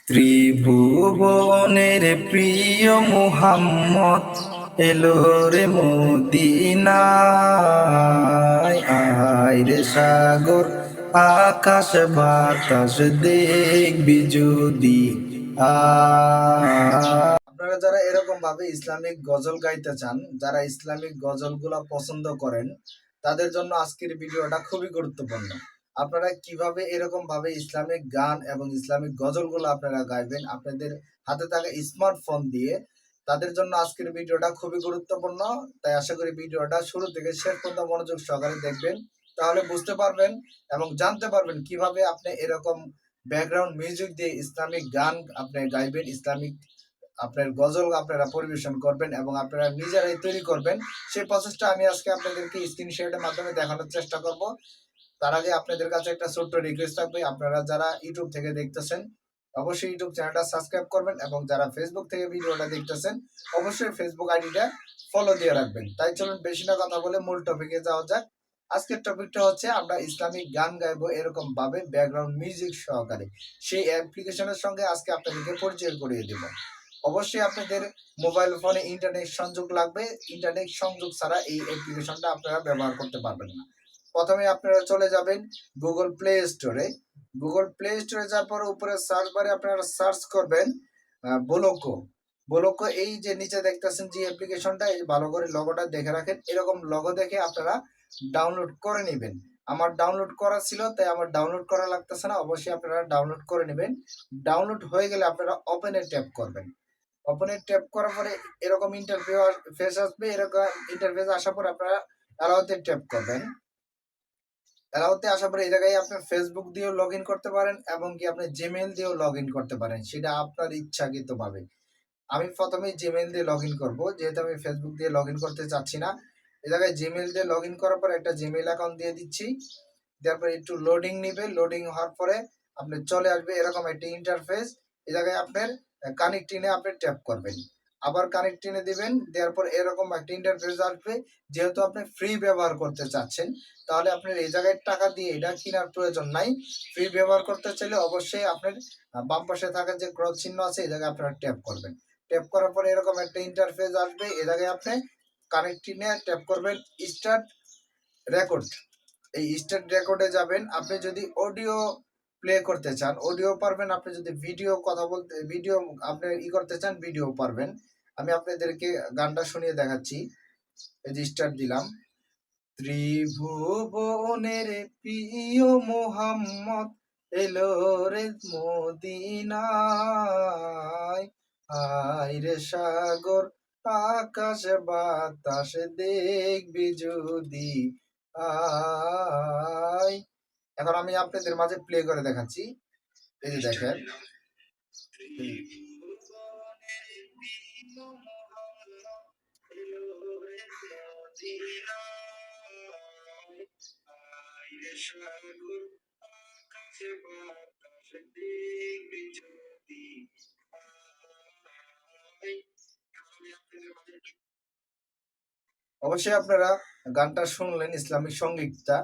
ত্রিভুবনের প্রিয় মুহাম্মদ এলো রে মদিনায়। আয় রে সাগর আকাশ বাতাস দেখবি যদি আপনারা যারা এরকম ভাবে ইসলামিক গজল গাইতে চান, যারা ইসলামিক গজলগুলা পছন্দ করেন, তাদের জন্য আজকের ভিডিওটা খুবই গুরুত্বপূর্ণ। আপনারা কিভাবে এরকম ভাবে ইসলামিক গান এবং ইসলামিক গজলগুলো আপনারা গাইবেন আপনাদের হাতে থাকা স্মার্টফোন দিয়ে, তাদের জন্য আজকের ভিডিওটা খুবই গুরুত্বপূর্ণ। তাই আশা করি ভিডিওটা শুরু থেকে শেষ পর্যন্ত মনোযোগ সহকারে দেখবেন, তাহলে বুঝতে পারবেন এবং জানতে পারবেন কিভাবে আপনি এরকম ব্যাকগ্রাউন্ড মিউজিক দিয়ে ইসলামিক গান আপনি গাইবেন, ইসলামিক আপনার গজল আপনারা পরিবেশন করবেন এবং আপনারা নিজেরাই তৈরি করবেন। সেই প্রসেসটা আমি আজকে আপনাদেরকে স্ক্রিনশটের মাধ্যমে দেখানোর চেষ্টা করব। তার আগে আপনাদের কাছে একটা ছোট্ট রিকোয়েস্ট থাকবে, আপনারা যারা ইউটিউব থেকে দেখতেছেন অবশ্যই ইউটিউব চ্যানেলটা সাবস্ক্রাইব করবেন এবং যারা ফেসবুক থেকে ভিডিওটা দেখতেছেন অবশ্যই ফেসবুক আইডিটা ফলো দিয়ে রাখবেন। তাই চলুন বেশি না কথা বলে মূল টপিকে যাওয়া যাক। আজকের টপিকটা হচ্ছে আমরা ইসলামিক গান গাইবো এরকম ভাবে ব্যাকগ্রাউন্ড মিউজিক সহকারে। সেই অ্যাপ্লিকেশনের সঙ্গে আজকে আপনাদেরকে পরিচয় করিয়ে দেব। অবশ্যই আপনাদের মোবাইল ফোনে ইন্টারনেট সংযোগ লাগবে, ইন্টারনেট সংযোগ ছাড়া এই অ্যাপ্লিকেশনটা আপনারা ব্যবহার করতে পারবেন না। প্রথমে আপনারা চলে যাবেন গুগল প্লে স্টোরে। গুগল প্লে স্টোরে যাওয়ার পর উপরে সার্চ বারে আপনারা সার্চ করবেন বোলোকো। বোলোকো এই যে নিচে দেখতেছেন যে অ্যাপ্লিকেশনটা, এই ভালো করে লগোটা দেখে রাখেন। এরকম লগো দেখে আপনারা ডাউনলোড করে নেবেন। আমার ডাউনলোড করা ছিল তাই আমার ডাউনলোড করা লাগতেছে না, অবশ্যই আপনারা ডাউনলোড করে নেবেন। ডাউনলোড হয়ে গেলে আপনারা ওপেনে ট্যাপ করবেন। ওপেনে ট্যাপ করার পরে এরকম ইন্টারফেস আসবে। এরকম ইন্টারফেস আসার পর আপনারা অ্যালাউতে ট্যাপ করবেন। অ্যালাউতে আসার পরে এই জায়গায় আপনি ফেসবুক দিয়েও লগ ইন করতে পারেন এবং কি আপনি জিমেইল দিয়েও লগ ইন করতে পারেন, সেটা আপনার ইচ্ছাকৃতভাবে। আমি প্রথমে জিমেইল দিয়ে লগ ইন করবো, যেহেতু আমি ফেসবুক দিয়ে লগ ইন করতে চাচ্ছি না। এই জায়গায় জিমেইল দিয়ে লগ ইন করার পর একটা জিমেইল অ্যাকাউন্ট দিয়ে দিচ্ছি। তারপরে একটু লোডিং নিবে, লোডিং হওয়ার পরে আপনি চলে আসবে এরকম একটা ইন্টারফেস। এই জায়গায় আপনার কানেক্টিনে আপনি ট্যাপ করবেন, আবার কানেক্টিনে দিবেন। দেওয়ার পর এরকম একটা ইন্টারফেস আসবে। যেহেতু আপনি ফ্রি ব্যবহার করতে চাচ্ছেন তাহলে আপনার এই জায়গায় টাকা দিয়ে এটা কেনার প্রয়োজন নাই। ফ্রি ব্যবহার করতে চাইলে অবশ্যই আপনার বাম পাশে থাকা যে ক্রস চিহ্ন আছে এই জায়গায় আপনারা ট্যাপ করবেন। ট্যাপ করার পরে এরকম একটা ইন্টারফেস আসবে। এই জায়গায় আপনি কানেক্টিনে ট্যাপ করবেন স্টার্ট রেকর্ড। এই স্টার্ট রেকর্ডে যাবেন। আপনি যদি অডিও প্লে করতে চান অডিও পারবেন, আপনি যদি ভিডিও কথা বলতে ভিডিও আপনি করতে চান ভিডিও পারবেন। আমি আপনাদেরকে গানটা শুনিয়ে দেখাচ্ছি। এই যে স্টার্ট দিলাম। ত্রিভুবনের প্রিয় মুহাম্মদ এলো রে মদিনায়। আয় রে সাগর আকাশ বাতাস দেখবি যদি আয়। এখন আমি আপনাদের মাঝে প্লে করে দেখাচ্ছি। এই যে দেখেন, অবশ্যই আপনারা গানটা শুনলেন, ইসলামিক সঙ্গীতটা।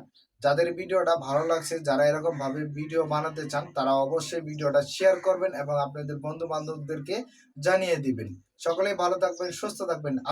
যাদের ভিডিওটা ভালো লাগছে, যারা এরকম ভাবে ভিডিও বানাতে চান তারা অবশ্যই ভিডিওটা শেয়ার করবেন এবং আপনাদের বন্ধু বান্ধবদেরকে জানিয়ে দিবেন। সকলেই ভালো থাকবেন, সুস্থ থাকবেন।